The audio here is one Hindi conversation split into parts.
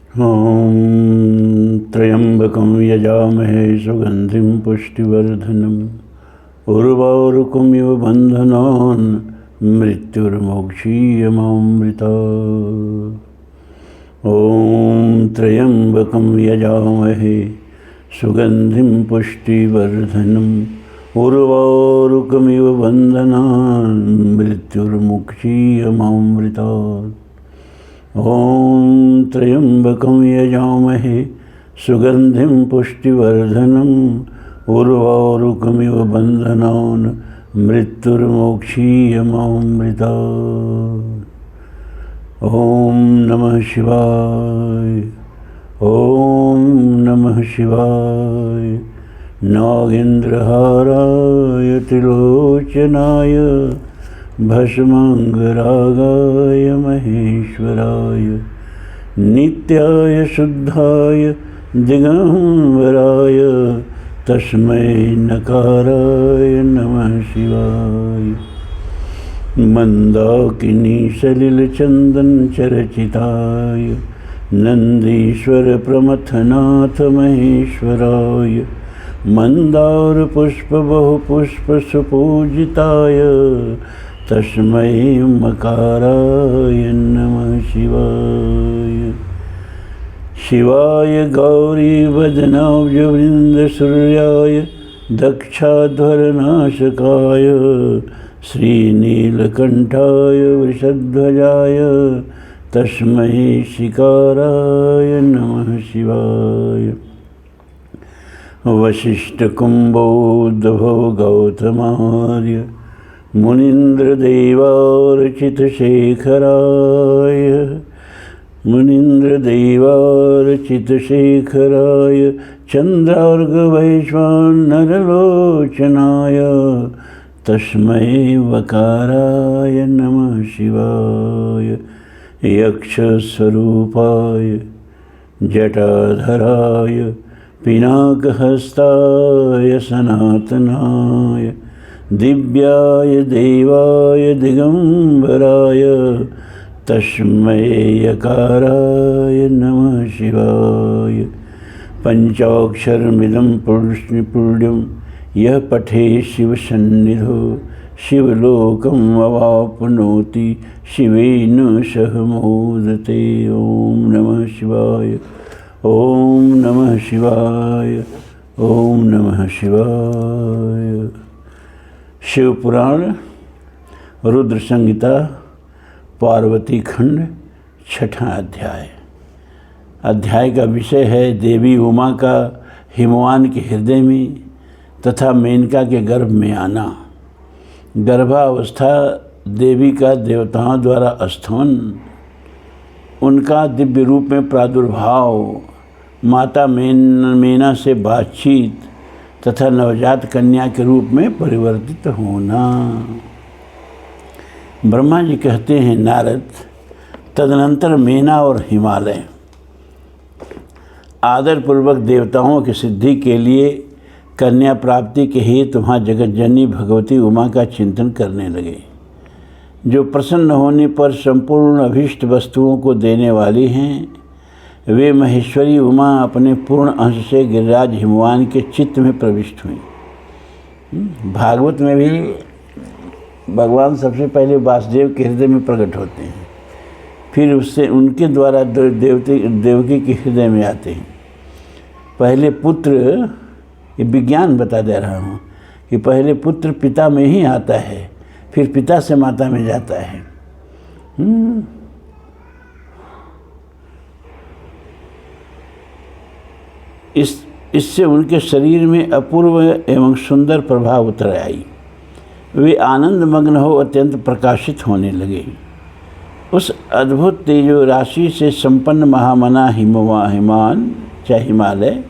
ॐ त्र्यम्बकं यजामहे सुगन्धिं पुष्टिवर्धनम् उर्वारुकमिव बन्धनान् मृत्युर्मोक्षीयमामृतात्। ॐ त्र्यम्बकं यजामहे सुगन्धिं पुष्टिवर्धनम् उर्वारुकमिव बन्धनान् मृत्युर्मोक्षीयमामृतात्। ॐ त्र्यम्बकं यजामहे सुगन्धिं पुष्टिवर्धनम् उर्वारुकमिव बन्धनान् मृत्युर्मोक्षीयमामृतात्। ॐ नमः शिवाय। ॐ नमः शिवाय। नागेन्द्रहाराय त्रिलोचनाय भस्माङ्गरागाय महेश्वराय नित्याय शुद्धाय दिगम्बराय तस्मै नकाराय नमः शिवाय। मंदाकिनी सलिलचंदन चर्चिताय नंदीश्वर प्रमथनाथ महेश्वराय मंदार पुष्प बहुपुष्प सुपूजिताय तस्मै मकाराय नमः शिवाय। शिवाय गौरी वदनाब्ज वृंद सूर्याय दक्षाध्वरनाशकाय श्रीनीलकंठाय वृषध्वजाय तस्मै शिकाराय नमः शिवाय। वसिष्ठकुम्भोद्भव गौतमार्य मुनीन्द्रदेवार्चितशेखराय चन्द्रार्घवैश्वानरलोचनाय तस्मै वकाराय नमः शिवाय। यक्षस्वरूपाय जटाधराय पिनाकहस्ताय सनातनाय दिव्याय देवाय दिगंबराय तस्मै यकाराय नमः शिवाय। पंचाक्षरमिदं पुण्यं यः पठे शिवसन्निधौ शिवलोकम् अवाप्नोति शिवेन सह मोदते। ॐ नमः शिवाय। ओम नमः शिवाय। ओम नमः शिवाय। शिव पुराण रुद्र संहिता पार्वती खंड छठा अध्याय। अध्याय का विषय है देवी उमा का हिमवान के हृदय में तथा मेनका के गर्भ में आना। गर्भावस्था देवी का देवताओं द्वारा स्तवन, उनका दिव्य रूप में प्रादुर्भाव, माता मेना से बातचीत तथा नवजात कन्या के रूप में परिवर्तित होना। ब्रह्मा जी कहते हैं, नारद, तदनंतर मेना और हिमालय आदरपूर्वक देवताओं की सिद्धि के लिए कन्या प्राप्ति के हेतु वहाँ जगत जननी भगवती उमा का चिंतन करने लगे, जो प्रसन्न होने पर संपूर्ण अभीष्ट वस्तुओं को देने वाली हैं। वे महेश्वरी उमा अपने पूर्ण अंश से गिरिराज हिमवान के चित्त में प्रविष्ट हुई। भागवत में भी भगवान सबसे पहले वासुदेव के हृदय में प्रकट होते हैं, फिर उससे उनके द्वारा देवकी के हृदय में आते हैं। पहले पुत्र, ये विज्ञान बता दे रहा हूँ कि पहले पुत्र पिता में ही आता है, फिर पिता से माता में जाता है। इससे उनके शरीर में अपूर्व एवं सुंदर प्रभाव उतर आई। वे आनंद मग्न हो अत्यंत प्रकाशित होने लगे। उस अद्भुत तेजो राशि से संपन्न महामना हिमान चाहे हिमालय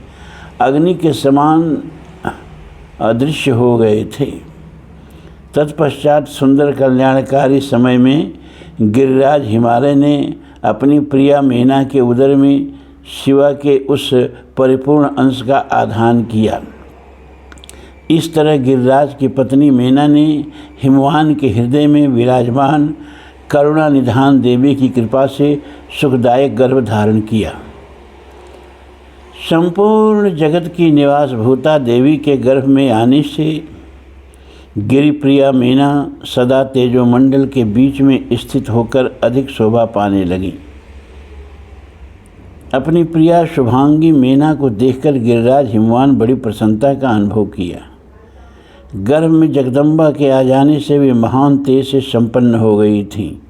अग्नि के समान अदृश्य हो गए थे। तत्पश्चात सुंदर कल्याणकारी समय में गिरिराज हिमालय ने अपनी प्रिया मेना के उदर में शिवा के उस परिपूर्ण अंश का आधान किया। इस तरह गिरिराज की पत्नी मेना ने हिमवान के हृदय में विराजमान करुणा निधान देवी की कृपा से सुखदायक गर्भ धारण किया। संपूर्ण जगत की निवास भूता देवी के गर्भ में आने से गिरिप्रिया मीना सदा तेजोमंडल के बीच में स्थित होकर अधिक शोभा पाने लगी। अपनी प्रिया शुभांगी मीना को देखकर गिरिराज हिमवान बड़ी प्रसन्नता का अनुभव किया। गर्भ में जगदम्बा के आ जाने से वे महान तेज से संपन्न हो गई थी।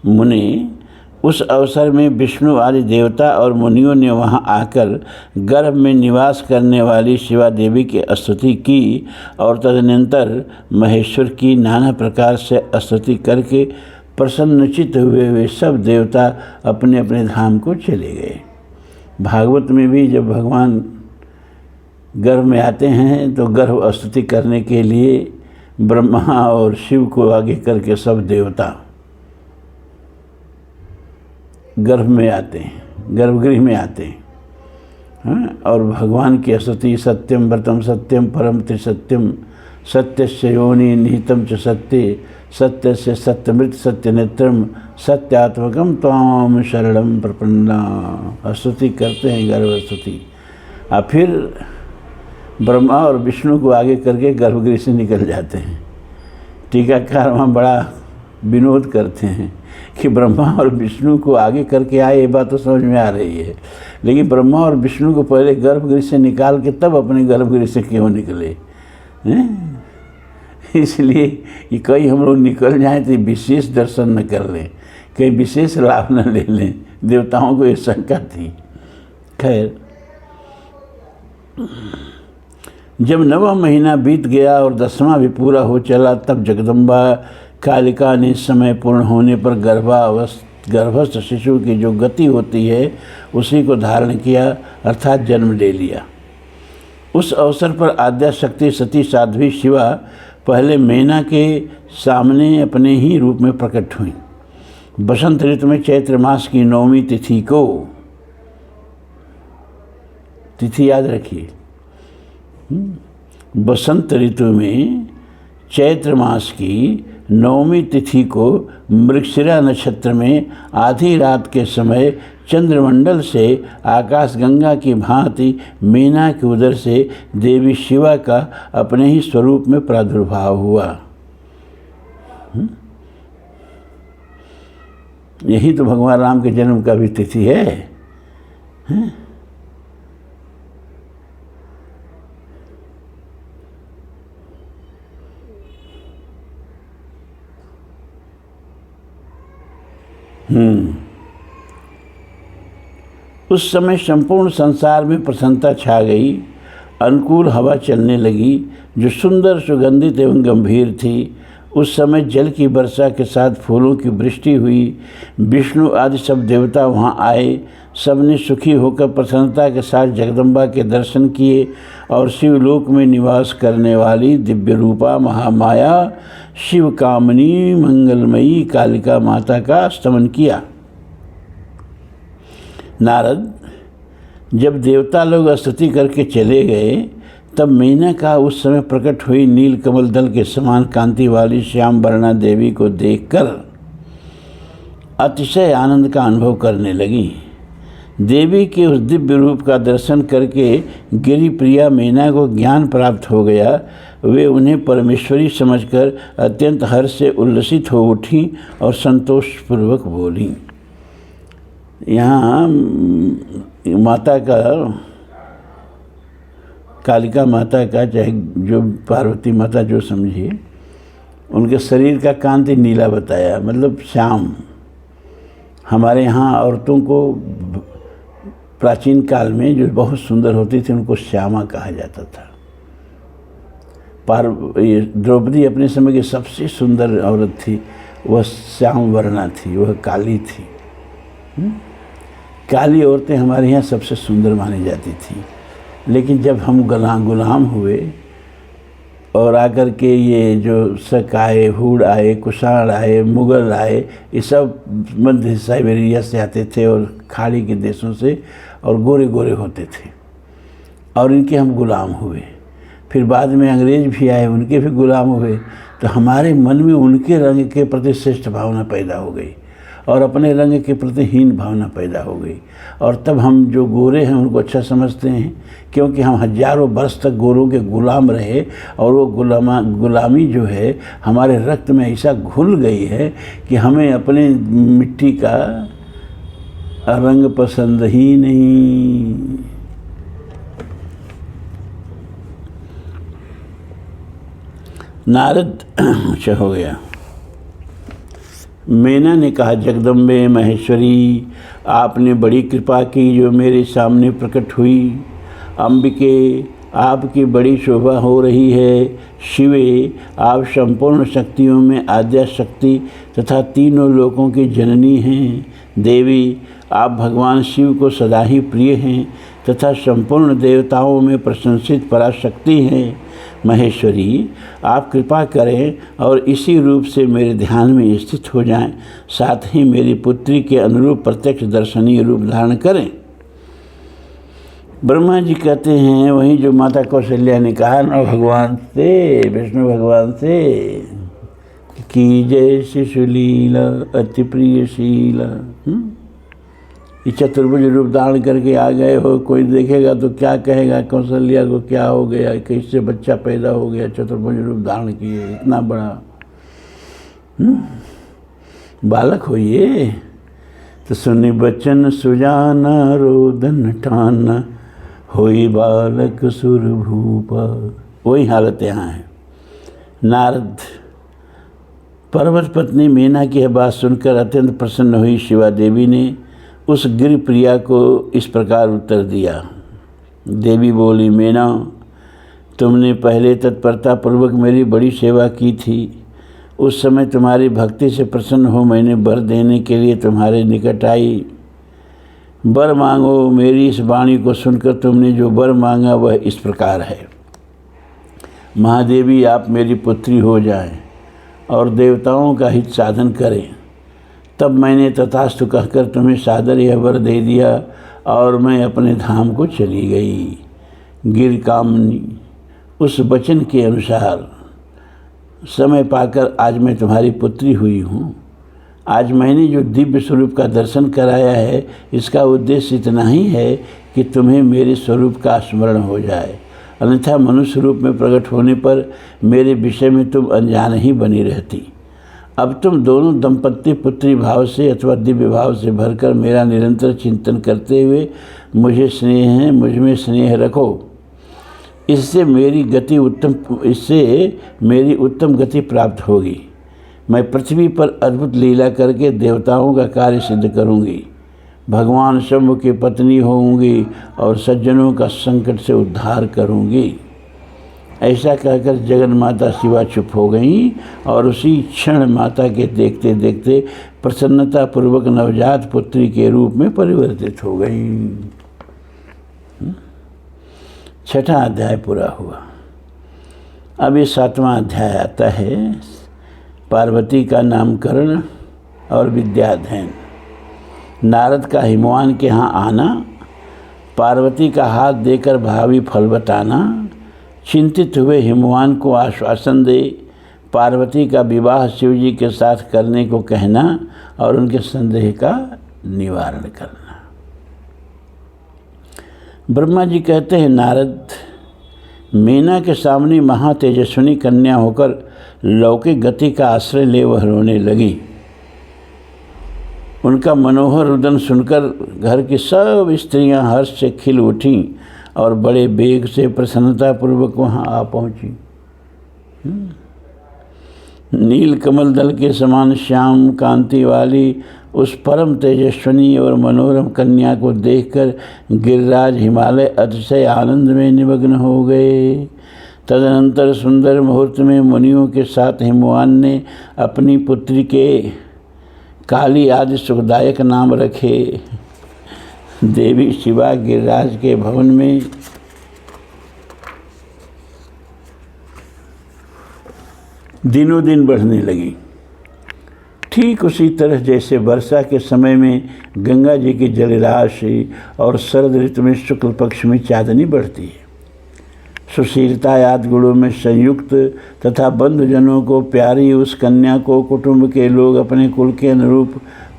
मुनि उस अवसर में विष्णु आदि देवता और मुनियों ने वहां आकर गर्भ में निवास करने वाली शिवा देवी की स्तुति की और तदनंतर महेश्वर की नाना प्रकार से स्तुति करके प्रसन्नचित्त हुए वे सब देवता अपने अपने धाम को चले गए। भागवत में भी जब भगवान गर्भ में आते हैं तो गर्भ स्तुति करने के लिए ब्रह्मा और शिव को आगे करके सब देवता गर्भ में आते हैं, गर्भगृह में आते हैं। हाँ, और भगवान की स्तुति सत्यम व्रतम सत्यम परम त्रिसत्यम सत्यस्य योनि निहितम च सत्ये सत्यस्य सत्यमृत सत्यनेत्रम सत्यात्मकम त्वाम शरणम प्रपन्ना। स्तुति करते हैं गर्भ स्तुति। और फिर ब्रह्मा और विष्णु को आगे करके गर्भगृह से निकल जाते हैं। टीकाकार वहाँ बड़ा विनोद करते हैं कि ब्रह्मा और विष्णु को आगे करके आए, ये बात तो समझ में आ रही है, लेकिन ब्रह्मा और विष्णु को पहले गर्भगृह से निकाल के तब अपने गर्भगृह से क्यों निकले हैं? इसलिए कि कहीं हम लोग निकल जाएं तो विशेष दर्शन न कर लें, कहीं विशेष लाभ न ले लें। देवताओं को ये शंका थी। खैर, जब 9वां महीना बीत गया और 10वां भी पूरा हो चला, तब जगदम्बा कालिका ने समय पूर्ण होने पर गर्भस्थ शिशु की जो गति होती है उसी को धारण किया, अर्थात जन्म ले लिया। उस अवसर पर आद्याशक्ति सती साध्वी शिवा पहले मैना के सामने अपने ही रूप में प्रकट हुई। बसंत ऋतु में चैत्र मास की 9वीं तिथि को, तिथि याद रखिए, बसंत ऋतु में चैत्र मास की 9वीं तिथि को मृगशिरा नक्षत्र में आधी रात के समय चंद्रमंडल से आकाशगंगा की भांति मीना के उदर से देवी शिवा का अपने ही स्वरूप में प्रादुर्भाव हुआ। यही तो भगवान राम के जन्म का भी तिथि है। उस समय संपूर्ण संसार में प्रसन्नता छा गई। अनुकूल हवा चलने लगी जो सुंदर, सुगंधित एवं गंभीर थी। उस समय जल की वर्षा के साथ फूलों की वृष्टि हुई। विष्णु आदि सब देवता वहां आए। सबने सुखी होकर प्रसन्नता के साथ जगदम्बा के दर्शन किए और शिवलोक में निवास करने वाली दिव्य रूपा महामाया शिव कामनी मंगलमयी कालिका माता का स्तमन किया। नारद, जब देवता लोग स्तुति करके चले गए, तब मीना का उस समय प्रकट हुई नील कमल दल के समान कांति वाली श्याम वर्णा देवी को देखकर अतिशय आनंद का अनुभव करने लगी। देवी के उस दिव्य रूप का दर्शन करके गिरिप्रिया मीना को ज्ञान प्राप्त हो गया। वे उन्हें परमेश्वरी समझकर अत्यंत हर्ष से उल्लसित हो उठी और संतोषपूर्वक बोली। यहाँ माता का, कालिका माता का, चाहे जो पार्वती माता जो समझिए, उनके शरीर का कांति नीला बताया, मतलब श्याम। हमारे यहाँ औरतों को प्राचीन काल में जो बहुत सुंदर होती थी उनको श्यामा कहा जाता था। द्रौपदी अपने समय की सबसे सुंदर औरत थी, वह श्याम वर्णा थी, वह काली थी। काली औरतें हमारे यहाँ सबसे सुंदर मानी जाती थी। लेकिन जब हम गुलाम हुए और आकर के ये जो शक आए, हुड़ आए, कुषाण आए, मुगल आए, ये सब मध्य साइबेरिया से आते थे और खाड़ी के देशों से, और गोरे गोरे होते थे और इनके हम गुलाम हुए। फिर बाद में अंग्रेज भी आए, उनके भी गुलाम हुए। तो हमारे मन में उनके रंग के प्रति श्रेष्ठ भावना पैदा हो गई और अपने रंग के प्रति हीन भावना पैदा हो गई। और तब हम जो गोरे हैं उनको अच्छा समझते हैं, क्योंकि हम हजारों वर्ष तक गोरों के गुलाम रहे और वो गुलामी जो है हमारे रक्त में ऐसा घुल गई है कि हमें अपने मिट्टी का रंग पसंद ही नहीं। नारद अच्छा हो गया। मेना ने कहा, जगदम्बे महेश्वरी, आपने बड़ी कृपा की जो मेरे सामने प्रकट हुई। अंबिके, आपकी बड़ी शोभा हो रही है। शिवे, आप संपूर्ण शक्तियों में आद्या शक्ति तथा तीनों लोकों की जननी हैं। देवी, आप भगवान शिव को सदा ही प्रिय हैं तथा संपूर्ण देवताओं में प्रशंसित पराशक्ति हैं। महेश्वरी, आप कृपा करें और इसी रूप से मेरे ध्यान में स्थित हो जाएं, साथ ही मेरी पुत्री के अनुरूप प्रत्यक्ष दर्शनीय रूप धारण करें। ब्रह्मा जी कहते हैं, वहीं जो माता कौशल्या ने कहा न भगवान से, विष्णु भगवान से, कि जय शिशुलीला अति प्रियशीला। ये चतुर्भुज रूप धारण करके आ गए हो, कोई देखेगा तो क्या कहेगा, कौशल्या को क्या हो गया, कैसे बच्चा पैदा हो गया, चतुर्भुज रूप धारण किए, इतना बड़ा बालक हो ये। तो सुनि बचन सुजाना रोदन ठाना, होई बालक सुर भूपा। वही हालत यहाँ है। नारद, पर्वत पत्नी मेना की यह बात सुनकर अत्यंत प्रसन्न हुई। शिवा देवी ने उस गिर प्रिया को इस प्रकार उत्तर दिया। देवी बोली, मेना, तुमने पहले तत्परता पूर्वक मेरी बड़ी सेवा की थी। उस समय तुम्हारी भक्ति से प्रसन्न हो मैंने वर देने के लिए तुम्हारे निकट आई। वर मांगो। मेरी इस वाणी को सुनकर तुमने जो वर मांगा वह इस प्रकार है। महादेवी, आप मेरी पुत्री हो जाएं और देवताओं का हित साधन करें। तब मैंने तथास्तु कहकर तुम्हें सादर यह वर दे दिया और मैं अपने धाम को चली गई। गिर कामनी, उस वचन के अनुसार समय पाकर आज मैं तुम्हारी पुत्री हुई हूँ। आज मैंने जो दिव्य स्वरूप का दर्शन कराया है, इसका उद्देश्य इतना ही है कि तुम्हें मेरे स्वरूप का स्मरण हो जाए, अन्यथा मनुष्य रूप में प्रकट होने पर मेरे विषय में तुम अनजान ही बनी रहती। अब तुम दोनों दंपत्ति पुत्री भाव से अथवा दिव्य भाव से भरकर मेरा निरंतर चिंतन करते हुए मुझ में स्नेह रखो। इससे मेरी उत्तम गति प्राप्त होगी। मैं पृथ्वी पर अद्भुत लीला करके देवताओं का कार्य सिद्ध करूंगी। भगवान शंभु की पत्नी होंगी और सज्जनों का संकट से उद्धार करूंगी। ऐसा कहकर जगन माता शिवा चुप हो गईं और उसी क्षण माता के देखते देखते प्रसन्नता पूर्वक नवजात पुत्री के रूप में परिवर्तित हो गईं। 6वां अध्याय पूरा हुआ। अब ये 7वां अध्याय आता है, पार्वती का नामकरण और विद्याध्ययन। नारद का हिमवान के यहाँ आना, पार्वती का हाथ देकर भावी फल बताना, चिंतित हुए हिमवान को आश्वासन दे पार्वती का विवाह शिव जी के साथ करने को कहना और उनके संदेह का निवारण करना। ब्रह्मा जी कहते हैं, नारद, मीना के सामने महातेजस्विनी कन्या होकर लौकिक गति का आश्रय ले वह रोने लगी। उनका मनोहर रुदन सुनकर घर की सब स्त्रियां हर्ष से खिल उठीं और बड़े बेग से प्रसन्नतापूर्वक वहाँ आ पहुँची। नील कमल दल के समान श्याम कांति वाली उस परम तेजस्विनी और मनोरम कन्या को देखकर गिरिराज हिमालय अतिशय आनंद में निमग्न हो गए। तदनंतर सुंदर मुहूर्त में मुनियों के साथ हिमवान ने अपनी पुत्री के काली आदि सुखदायक नाम रखे। देवी शिवा गिरिराज के भवन में दिनों दिन बढ़ने लगी। ठीक उसी तरह जैसे वर्षा के समय में गंगा जी की जलराशि और शरद ऋतु में शुक्ल पक्ष में चांदनी बढ़ती है। सुशीलता आदि गुणों में संयुक्त तथा बंधुजनों को प्यारी उस कन्या को कुटुंब के लोग अपने कुल के अनुरूप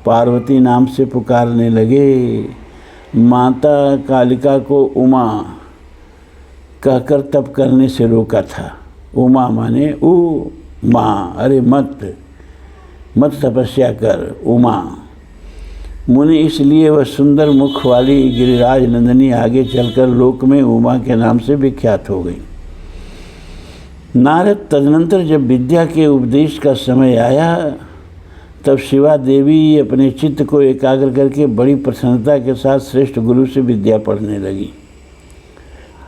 पार्वती नाम से पुकारने लगे। माता कालिका को उमा कहकर तप करने से रोका था। उमा माने माँ, अरे मत तपस्या कर उमा। मुनि इसलिए वह सुंदर मुख वाली गिरिराज नंदिनी आगे चलकर लोक में उमा के नाम से विख्यात हो गई। नारद तदनंतर जब विद्या के उपदेश का समय आया तब शिवा देवी अपने चित्त को एकाग्र करके बड़ी प्रसन्नता के साथ श्रेष्ठ गुरु से विद्या पढ़ने लगी।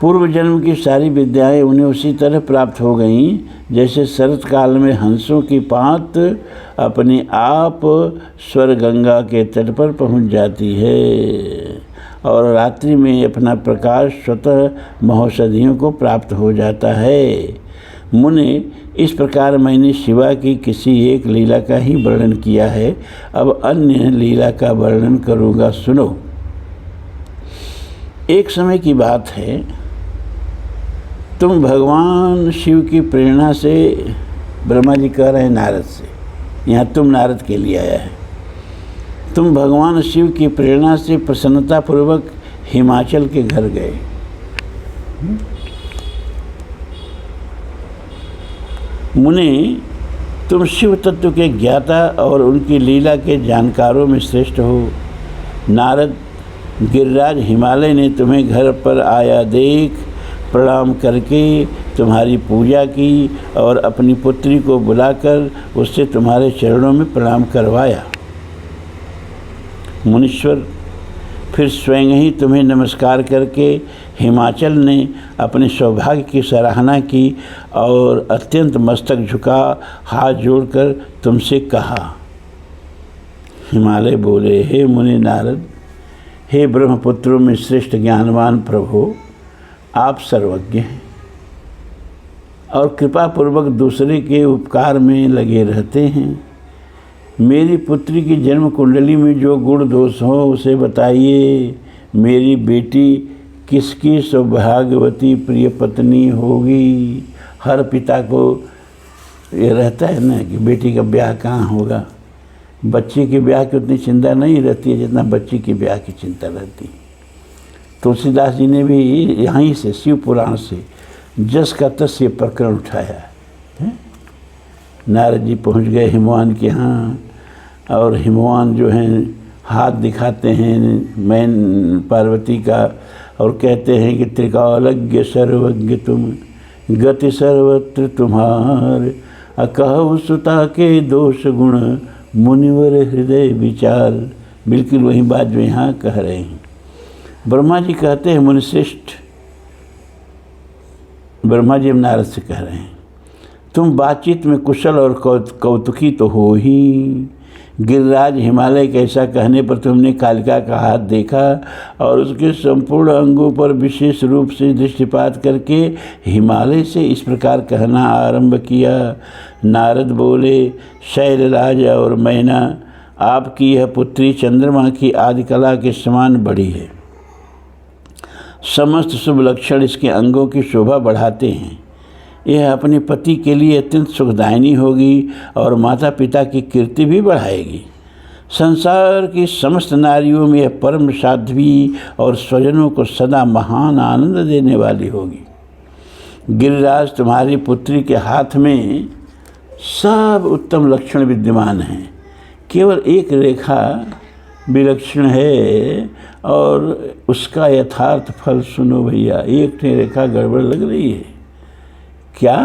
पूर्व जन्म की सारी विद्याएं उन्हें उसी तरह प्राप्त हो गईं जैसे शरत काल में हंसों की पात अपने आप स्वर गंगा के तट पर पहुंच जाती है और रात्रि में अपना प्रकाश स्वतः महौषधियों को प्राप्त हो जाता है। मुने, इस प्रकार मैंने शिवा की किसी एक लीला का ही वर्णन किया है, अब अन्य लीला का वर्णन करूँगा, सुनो। एक समय की बात है, तुम भगवान शिव की प्रेरणा से, ब्रह्मा जी कह रहे हैं नारद से, यहाँ तुम नारद के लिए आया है, तुम भगवान शिव की प्रेरणा से प्रसन्नतापूर्वक हिमाचल के घर गए। मुनि, तुम शिव तत्व के ज्ञाता और उनकी लीला के जानकारों में श्रेष्ठ हो। नारद, गिरिराज हिमालय ने तुम्हें घर पर आया देख प्रणाम करके तुम्हारी पूजा की और अपनी पुत्री को बुलाकर उससे तुम्हारे चरणों में प्रणाम करवाया। मुनीश्वर, फिर स्वयं ही तुम्हें नमस्कार करके हिमाचल ने अपने सौभाग्य की सराहना की और अत्यंत मस्तक झुका हाथ जोड़कर तुमसे कहा। हिमालय बोले, हे मुनि नारद, हे ब्रह्मपुत्रों में श्रेष्ठ ज्ञानवान प्रभु, आप सर्वज्ञ हैं और कृपापूर्वक दूसरे के उपकार में लगे रहते हैं। मेरी पुत्री की जन्म कुंडली में जो गुण दोष हो उसे बताइए। मेरी बेटी किसकी सौभाग्यवती प्रिय पत्नी होगी। हर पिता को ये रहता है ना कि बेटी का ब्याह कहाँ होगा। बच्चे के ब्याह की उतनी चिंता नहीं रहती है जितना बच्ची के ब्याह की चिंता रहती है। तुलसीदास जी ने भी यहीं से शिव पुराण से जस का तस ये प्रकरण उठाया है। नारद जी पहुँच गए हिमवान के यहाँ और हिमवान जो हैं हाथ दिखाते हैं मैन पार्वती का और कहते हैं कि त्रिकालज्ञ सर्वज्ञ तुम, गति सर्वत्र तुम्हार, अकहु सुता के दोष गुण, मुनिवर हृदय विचार। बिल्कुल वही बात जो यहाँ कह रहे हैं। ब्रह्मा जी कहते हैं, मुनिश्रेष्ठ, ब्रह्मा जी नारद से कह रहे हैं, तुम बातचीत में कुशल और कौतुकी तो हो ही। गिरिराज हिमालय के ऐसा कहने पर तुमने कालिका का हाथ देखा और उसके संपूर्ण अंगों पर विशेष रूप से दृष्टिपात करके हिमालय से इस प्रकार कहना आरंभ किया। नारद बोले, शैलराज और मैना, आपकी यह पुत्री चंद्रमा की आदि कला के समान बड़ी है। समस्त शुभ लक्षण इसके अंगों की शोभा बढ़ाते हैं। यह अपने पति के लिए अत्यंत सुखदायिनी होगी और माता पिता की कीर्ति भी बढ़ाएगी। संसार की समस्त नारियों में यह परम साध्वी और स्वजनों को सदा महान आनंद देने वाली होगी। गिरिराज, तुम्हारी पुत्री के हाथ में सब उत्तम लक्षण विद्यमान हैं, केवल एक रेखा विलक्षण है और उसका यथार्थ फल सुनो भैया। एक रेखा गड़बड़ लग रही है। क्या?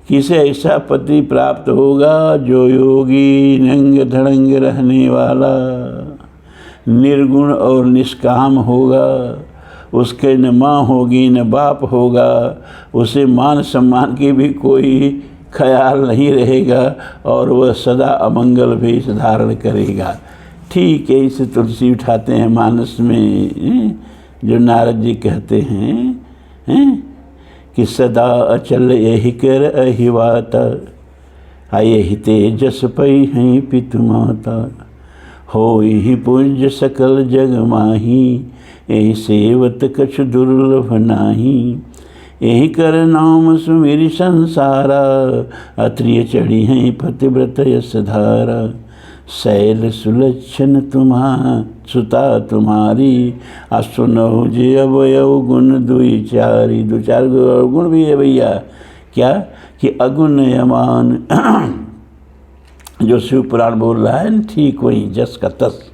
किसे ऐसा पति प्राप्त होगा जो योगी नंग धड़ंग रहने वाला, निर्गुण और निष्काम होगा। उसके न माँ होगी न बाप होगा, उसे मान सम्मान की भी कोई ख्याल नहीं रहेगा और वह सदा अमंगल भेष धारण करेगा। ठीक है, इसे तुलसी उठाते हैं मानस में, जो नारद जी कहते हैं कि सदा अचल यही कर अहिवाता, यही तेजस पई हैं पितु माता, हो ही पूज्य सकल जग माही, यही सेवत कछ दुर्लभ नाही, यही कर नाम सुमेरी संसारा, अत्रिय चढ़ी हैं पतिव्रत यश धारा, शैल सुलक्षण सुता तुम्हारी, सुनहु जे अवयव गुण दुई चारी। दो चार गुण भी है भैया, क्या कि अगुण यमान जो शिव पुराण बोल रहा है, ठीक वही जस का तस।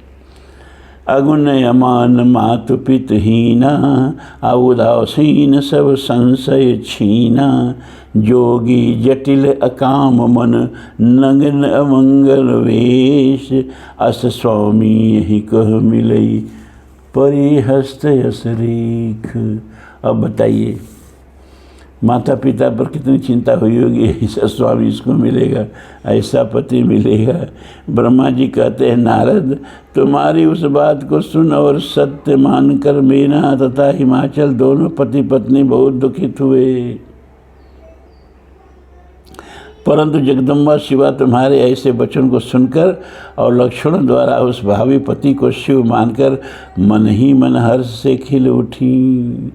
अगुण यमान मातु पितहीना, उदासीन सब संशय छीना। जोगी जटिल अकाम मन, नग्न अमंगल वेश। अस स्वामी यही कह मिलई, परिहस्त यस रेख। अब बताइए, माता पिता पर कितनी चिंता हुई होगी, ऐसा स्वामी इसको मिलेगा, ऐसा पति मिलेगा। ब्रह्मा जी कहते हैं, नारद तुम्हारी उस बात को सुन और सत्य मानकर मीना तथा हिमाचल दोनों पति पत्नी बहुत दुखित हुए। परंतु जगदम्बा शिवा तुम्हारे ऐसे वचन को सुनकर और लक्षणों द्वारा उस भावी पति को शिव मानकर मन ही मन हर्ष से खिल उठी।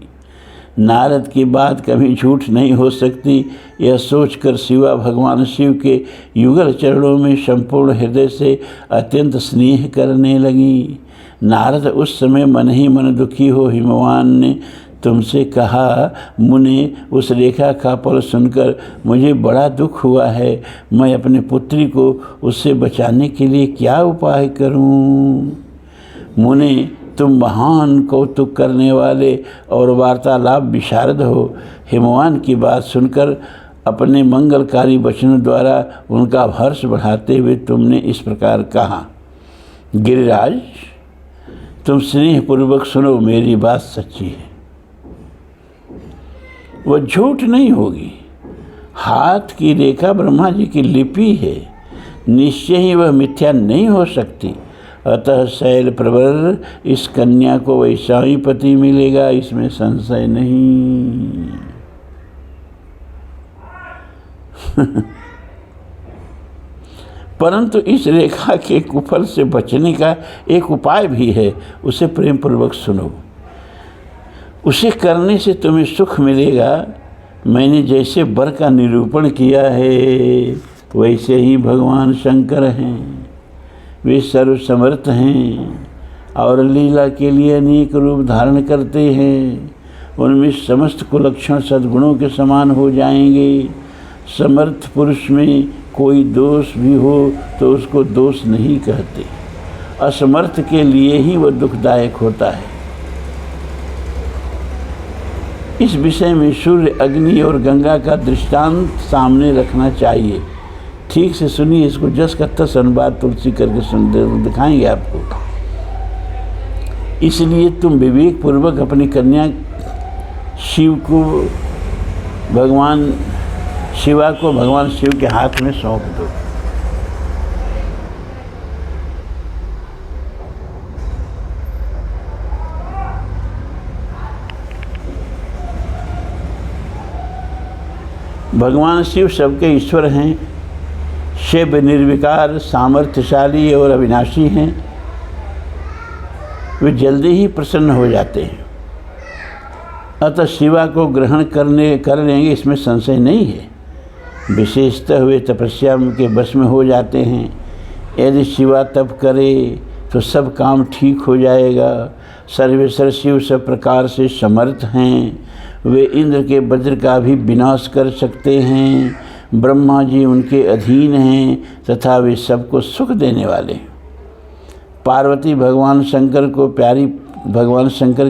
नारद की बात कभी झूठ नहीं हो सकती, यह सोचकर शिवा भगवान शिव के युगल चरणों में संपूर्ण हृदय से अत्यंत स्नेह करने लगी। नारद उस समय मन ही मन दुखी हो हिमवान ने तुमसे कहा, मुने उस रेखा का फल सुनकर मुझे बड़ा दुख हुआ है। मैं अपने पुत्री को उससे बचाने के लिए क्या उपाय करूं? मुने तुम महान कौतुक करने वाले और वार्तालाप विशारद हो। हिमवान की बात सुनकर अपने मंगलकारी वचनों द्वारा उनका हर्ष बढ़ाते हुए तुमने इस प्रकार कहा, गिरिराज तुम स्नेहपूर्वक सुनो, मेरी बात सच्ची है, वह झूठ नहीं होगी। हाथ की रेखा ब्रह्मा जी की लिपि है, निश्चय ही वह मिथ्या नहीं हो सकती। अतः शैल प्रवर इस कन्या को वैसा ही पति मिलेगा, इसमें संशय नहीं। परंतु इस रेखा के कुफल से बचने का एक उपाय भी है, उसे प्रेम पूर्वक सुनो। उसे करने से तुम्हें सुख मिलेगा। मैंने जैसे वर का निरूपण किया है वैसे ही भगवान शंकर हैं। वे सर्वसमर्थ हैं और लीला के लिए अनेक रूप धारण करते हैं। उनमें समस्त कुलक्षण सद्गुणों के समान हो जाएंगे। समर्थ पुरुष में कोई दोष भी हो तो उसको दोष नहीं कहते। असमर्थ के लिए ही वह दुखदायक होता है। इस विषय में सूर्य, अग्नि और गंगा का दृष्टांत सामने रखना चाहिए। ठीक से सुनिए इसको, जस का तस अनुवाद तुलसी करके सुन दिखाएंगे आपको। इसलिए तुम विवेक पूर्वक अपनी कन्या शिवा को भगवान शिव के हाथ में सौंप दो। भगवान शिव सबके ईश्वर हैं। शिव निर्विकार, सामर्थ्यशाली और अविनाशी हैं। वे जल्दी ही प्रसन्न हो जाते हैं। अतः शिवा को ग्रहण कर लेंगे, इसमें संशय नहीं है। विशेषतः वे तपस्या के वश में हो जाते हैं। यदि शिवा तप करे तो सब काम ठीक हो जाएगा। सर्वेश्वर शिव सब प्रकार से समर्थ हैं। वे इंद्र के वज्र का भी विनाश कर सकते हैं। ब्रह्मा जी उनके अधीन हैं तथा वे सबको सुख देने वाले हैं। पार्वती भगवान शंकर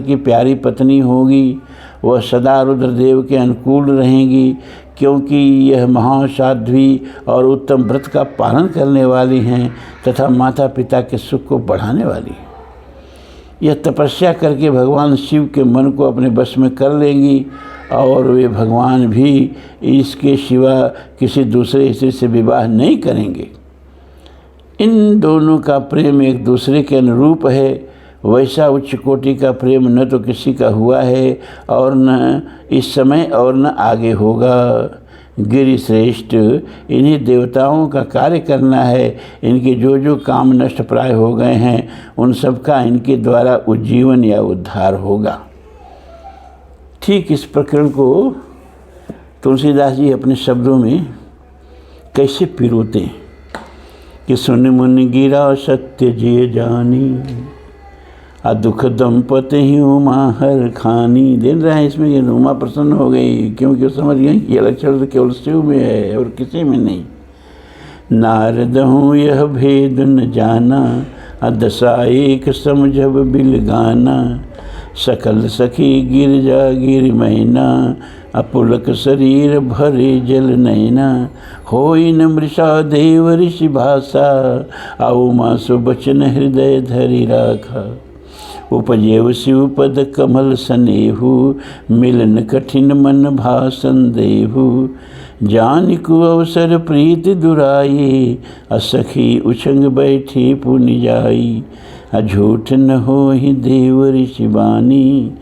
की प्यारी पत्नी होगी। वह सदा रुद्रदेव के अनुकूल रहेंगी, क्योंकि यह महासाध्वी और उत्तम व्रत का पालन करने वाली हैं तथा माता पिता के सुख को बढ़ाने वाली हैं। यह तपस्या करके भगवान शिव के मन को अपने वश में कर लेंगी और वे भगवान भी इसके सिवा किसी दूसरे स्त्री से विवाह नहीं करेंगे। इन दोनों का प्रेम एक दूसरे के अनुरूप है। वैसा उच्च कोटि का प्रेम न तो किसी का हुआ है और न इस समय और न आगे होगा। गिरि श्रेष्ठ, इन्हीं देवताओं का कार्य करना है। इनके जो जो काम नष्ट प्राय हो गए हैं उन सब का इनके द्वारा उज्जीवन या उद्धार होगा। ठीक इस प्रकरण को तुलसीदास जी अपने शब्दों में कैसे पिरोते हैं। कि सुन मुनि गिरा सत्य जिय जानी, दुख दंपति ही उमा हर खानी। देख रहे हैं इसमें कि उमा प्रसन्न हो गई, क्योंकि समझ गई कि ये लक्षण तो केवल शिव में है और किसी में नहीं। नारद हूँ यह भेद न जाना, दशा एक समझब बिल गाना। सकल सखी गिरजा गिर मैना, अपुलक शरीर भरे जल नैना। होई न मृषा देव ऋषि भाषा, उमा सुबचन हृदय धरि राखा। उपजेव शिव पद कमल सनेहु, मिलन कठिन मन भाषण देहु। जानिकु अवसर प्रीति दुराई, असखी उछंग बैठी पुनि जाई। झूठ न होहि देव ऋषि बानी,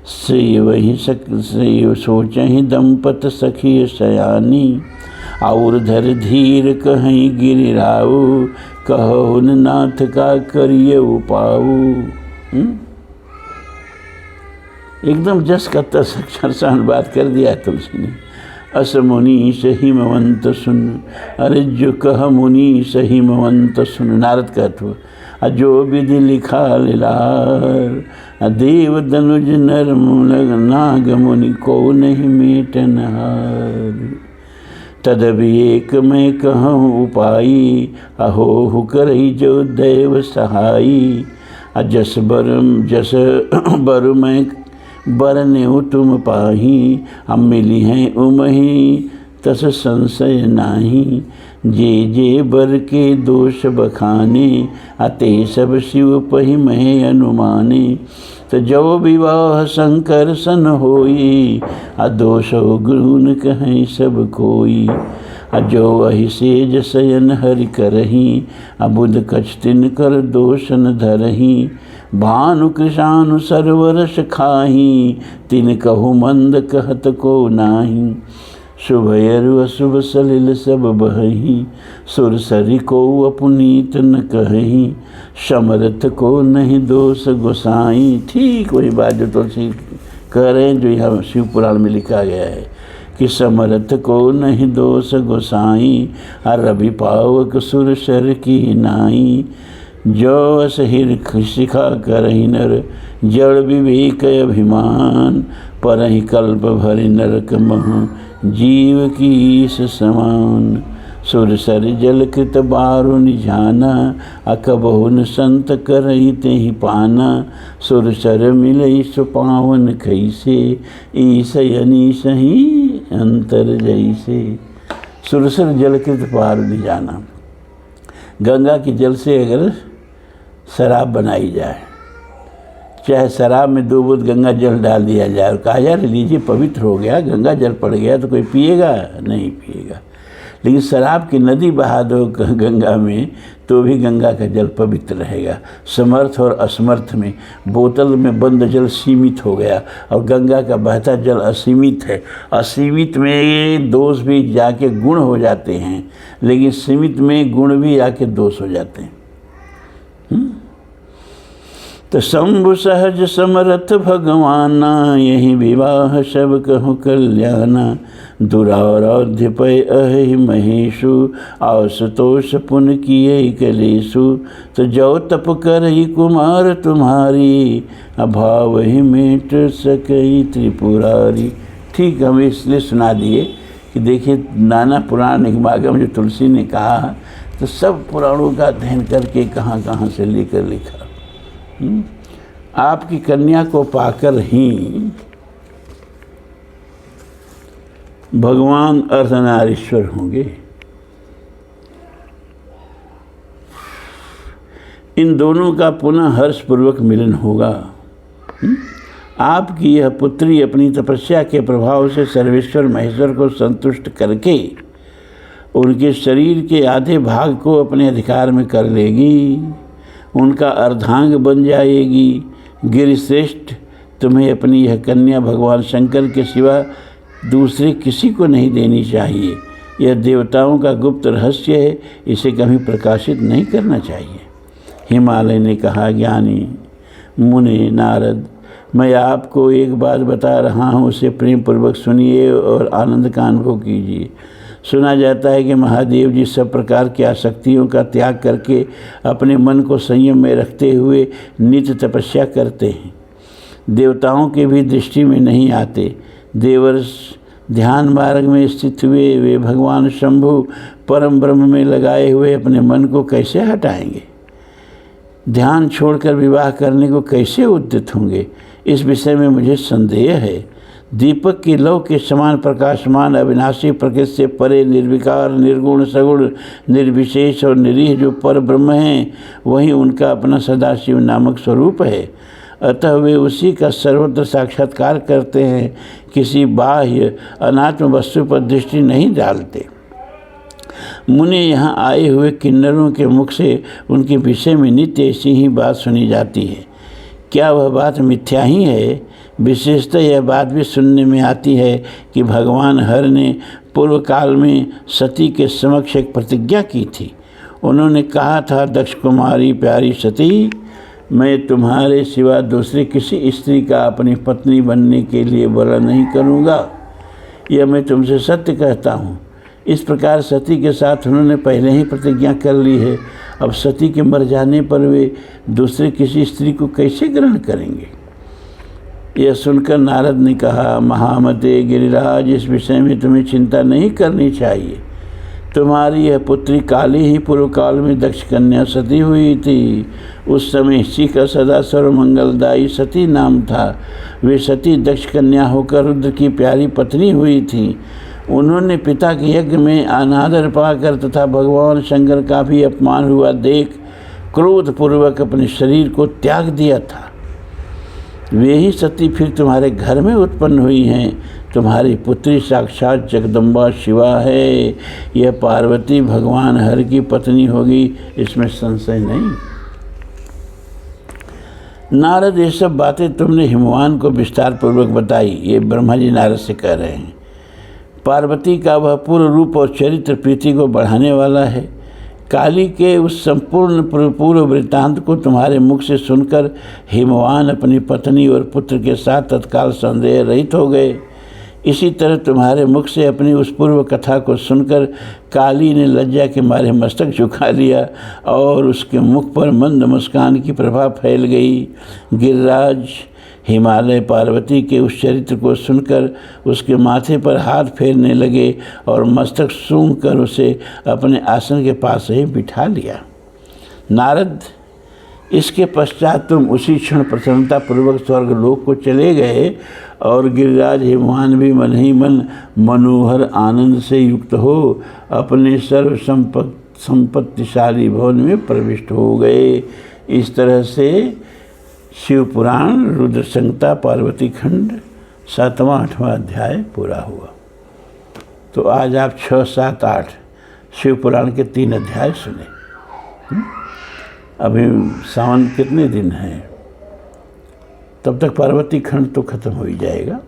से वही सोचहि दंपत सखी सयानी। और धर धीर कहीं गिरिराऊ, कहो नाथ का करिए उपाऊ। एकदम जस का तस अक्षर अनुवाद कर दिया तुलसी ने। अस मुनि सहिमवंत सुन, अरे जो कह मुनि सहिमवंत सुन। नारद कहते जो विधि लिखा लीलार, देव दनुज नर नाग मुनि को नहीं मेटन हार। तदबि एक मैं कहूँ उपाई, अहो करई जो देव सहाई। जस बर मैं बरने तुम पाही, हम मिली हैं उमही तस संशय नाही। जे बर के दोष बखाने, अते सब शिव पहि मैं अनुमाने। तो जो विवाह शंकर सन होई, दोष गुण कहें सब कोई। जो अहि सेज शयन हरि करही, बुध कछ तिन कर दोष न धरही। भानु कृशानु सर्वरस खाही, तिन कहु मंद कहत को नाही। शुभ अरु अशुभ सलिल सब बहही, सुरसरी को अपनीत न कहही। समर्थ को नहीं दोष गोसाई। ठीक वही बात जो तुलसी कह रहे हैं, जो यहाँ शिव पुराण में लिखा गया है कि समर्थ को नहीं दोष गोसाई। रवि पावक सुर सर की नाई। जो असहिर शिखा करहि नर, जड़ विवेक अभिमान। परहि कल्प भरि नरक मह, जीव की ईश समान। सुर सर जल कृत बारु निझाना, अकबहु न संत करई तेहि पाना। सुर सर मिलई सुपावन कैसे, ईसयनी सही अंतर जैसे। सुरसर जल कृत बारु निझाना, गंगा के जल से अगर शराब बनाई जाए, चाहे शराब में 2 बूंद गंगा जल डाल दिया जाए और कहा यार लीजिए पवित्र हो गया, गंगा जल पड़ गया, तो कोई पिएगा? नहीं पिएगा। लेकिन शराब की नदी बहा दो गंगा में, तो भी गंगा का जल पवित्र रहेगा। समर्थ और असमर्थ में बोतल में बंद जल सीमित हो गया और गंगा का बहता जल असीमित है। असीमित में दोष भी जाके गुण हो जाते हैं, लेकिन सीमित में गुण भी आके दोष हो जाते हैं। तो शंभु सहज समरथ भगवाना, यही विवाह सब कहु कल्याणा। दुराराध्य पै अहि महेशु, आशुतोष पुन किए कलेशु। तो जो तप करई कुमार तुम्हारी, अभाव ही मेट सकई त्रिपुरारी। ठीक हमें इसलिए सुना दिए कि देखिए नाना पुराण निगमागम जो तुलसी ने कहा, तो सब पुराणों का अध्ययन करके कहाँ कहाँ से लेकर लिखा। आपकी कन्या को पाकर ही भगवान अर्धनारीश्वर होंगे। इन दोनों का पुनः हर्षपूर्वक मिलन होगा। आपकी यह पुत्री अपनी तपस्या के प्रभाव से सर्वेश्वर महेश्वर को संतुष्ट करके उनके शरीर के आधे भाग को अपने अधिकार में कर लेगी, उनका अर्धांग बन जाएगी। गिरिश्रेष्ठ, तुम्हें अपनी यह कन्या भगवान शंकर के सिवा दूसरे किसी को नहीं देनी चाहिए। यह देवताओं का गुप्त रहस्य है, इसे कभी प्रकाशित नहीं करना चाहिए। हिमालय ने कहा, ज्ञानी मुनि नारद, मैं आपको एक बात बता रहा हूँ, उसे प्रेम पूर्वक सुनिए और आनंद का अनुभव कीजिए। सुना जाता है कि महादेव जी सब प्रकार की आसक्तियों का त्याग करके अपने मन को संयम में रखते हुए नित्य तपस्या करते हैं। देवताओं के भी दृष्टि में नहीं आते। देवर्ष ध्यान मार्ग में स्थित हुए वे भगवान शंभु परम ब्रह्म में लगाए हुए अपने मन को कैसे हटाएंगे? ध्यान छोड़कर विवाह करने को कैसे उद्यत होंगे? इस विषय में मुझे संदेह है। दीपक की लौ के समान प्रकाशमान अविनाशी प्रकृति से परे निर्विकार निर्गुण सगुण निर्विशेष और निरीह जो पर ब्रह्म हैं, वही उनका अपना सदाशिव नामक स्वरूप है। अतः वे उसी का सर्वत्र साक्षात्कार करते हैं, किसी बाह्य अनात्म वस्तु पर दृष्टि नहीं डालते। मुने यहाँ आए हुए किन्नरों के मुख से उनके विषय में नित्य ऐसी ही बात सुनी जाती है। क्या वह बात मिथ्या ही है? विशेषतः यह बात भी सुनने में आती है कि भगवान हर ने पूर्व काल में सती के समक्ष एक प्रतिज्ञा की थी। उन्होंने कहा था, दक्ष कुमारी प्यारी सती, मैं तुम्हारे सिवा दूसरी किसी स्त्री का अपनी पत्नी बनने के लिए वरण नहीं करूँगा। यह मैं तुमसे सत्य कहता हूँ। इस प्रकार सती के साथ उन्होंने पहले ही प्रतिज्ञा कर ली है। अब सती के मर जाने पर वे दूसरे किसी स्त्री को कैसे ग्रहण करेंगे? यह सुनकर नारद ने कहा, महामते गिरिराज, इस विषय में तुम्हें चिंता नहीं करनी चाहिए। तुम्हारी यह पुत्री काली ही पूर्व काल में दक्ष कन्या सती हुई थी। उस समय इसी का सदा सर्वमंगलदायी सती नाम था। वे सती दक्ष कन्या होकर रुद्र की प्यारी पत्नी हुई थी। उन्होंने पिता के यज्ञ में अनादर पाकर तथा भगवान शंकर का भी अपमान हुआ देख क्रोधपूर्वक अपने शरीर को त्याग दिया था। वे ही सती फिर तुम्हारे घर में उत्पन्न हुई हैं। तुम्हारी पुत्री साक्षात जगदम्बा शिवा है। यह पार्वती भगवान हर की पत्नी होगी, इसमें संशय नहीं। नारद, ये सब बातें तुमने हिमवान को विस्तार पूर्वक बताई। ये ब्रह्मा जी नारद से कह रहे हैं। पार्वती का वह पूर्व रूप और चरित्र प्रीति को बढ़ाने वाला है। काली के उस संपूर्ण पूर्व वृत्तांत को तुम्हारे मुख से सुनकर हिमवान अपनी पत्नी और पुत्र के साथ तत्काल संदेह रहित हो गए। इसी तरह तुम्हारे मुख से अपनी उस पूर्व कथा को सुनकर काली ने लज्जा के मारे मस्तक झुका लिया और उसके मुख पर मंद मुस्कान की प्रभा फैल गई। गिरिराज, हिमालय पार्वती के उस चरित्र को सुनकर उसके माथे पर हाथ फेरने लगे और मस्तक सूंघ कर उसे अपने आसन के पास ही बिठा लिया। नारद, इसके पश्चात तुम उसी क्षण प्रसन्नतापूर्वक स्वर्गलोक को चले गए और गिरिराज हिमवान भी मन ही मन मनोहर आनंद से युक्त हो अपने सर्व संपत्तिशाली भवन में प्रविष्ट हो गए। इस तरह से शिव पुराण रुद्र संहिता पार्वती खंड 7वां 8वां अध्याय पूरा हुआ। तो आज आप 6, 7, 8 शिव पुराण के 3 अध्याय सुने। अभी सावन कितने दिन हैं? तब तक पार्वती खंड तो खत्म हो ही जाएगा।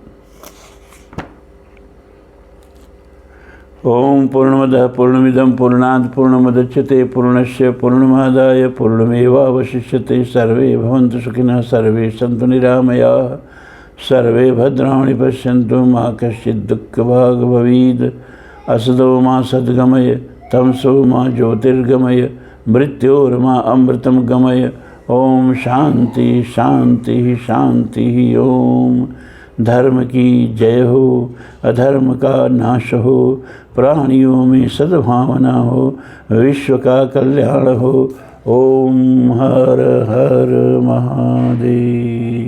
ओम पूर्णमदः पूर्णमिदं पूर्णात् पूर्णमुदच्यते पूर्णस्य पूर्णमादाय पूर्णमेवावशिष्यते। सर्वे भवन्तु सुखिनः, सर्वे सन्तु निरामयाः, सर्वे भद्राणि पश्यन्तु, मा कश्चित् दुःखभाग् भवेत्। असतो मा सद्गमय, तमसो मा ज्योतिर्गमय, मृत्योर्मा अमृतं गमय। ओम शांति शांति शांति। ओम धर्म की जय हो, अधर्म का नाश हो, प्राणियों में सद्भावना हो, विश्व का कल्याण हो। ओम हर हर महादेव।